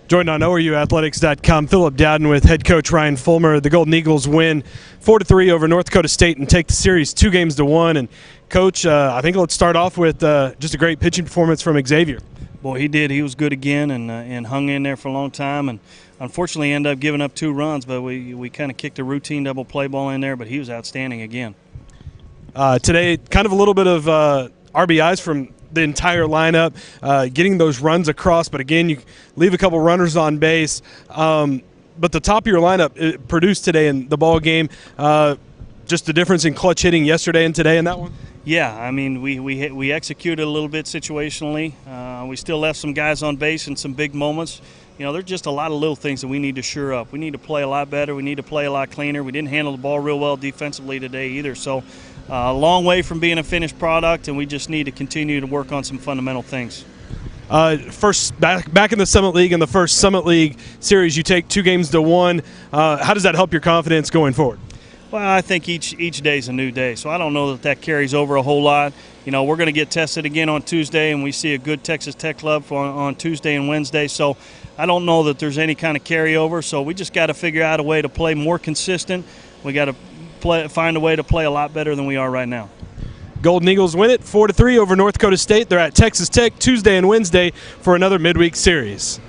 Joined on OUathletics.com, Philip Dowden with head coach Ryan Fulmer. The Golden Eagles win 4-3 over North Dakota State and take the series 2-1. And Coach, I think let's start off with just a great pitching performance from Xavier. Boy, he did. He was good again and hung in there for a long time. And unfortunately, ended up giving up 2 runs, but we kind of kicked a routine double play ball in there. But he was outstanding again. Today, kind of a little bit of RBIs from the entire lineup, getting those runs across. But again, you leave a couple runners on base. But the top of your lineup it produced today in the ball game. Just the difference in clutch hitting yesterday and today in that one. Yeah, I mean, we executed a little bit situationally. We still left some guys on base in some big moments. You know, there's just a lot of little things that we need to shore up. We need to play a lot better. We need to play a lot cleaner. We didn't handle the ball real well defensively today either. So a long way from being a finished product, and we just need to continue to work on some fundamental things. First, back in the Summit League, in the first Summit League series, you take 2-1. How does that help your confidence going forward? Well, I think each day is a new day, so I don't know that carries over a whole lot. You know, we're going to get tested again on Tuesday, and we see a good Texas Tech club on Tuesday and Wednesday, so I don't know that there's any kind of carryover, so we just got to figure out a way to play more consistent. We got to find a way to play a lot better than we are right now. Golden Eagles win it 4-3 over North Dakota State. They're at Texas Tech Tuesday and Wednesday for another midweek series.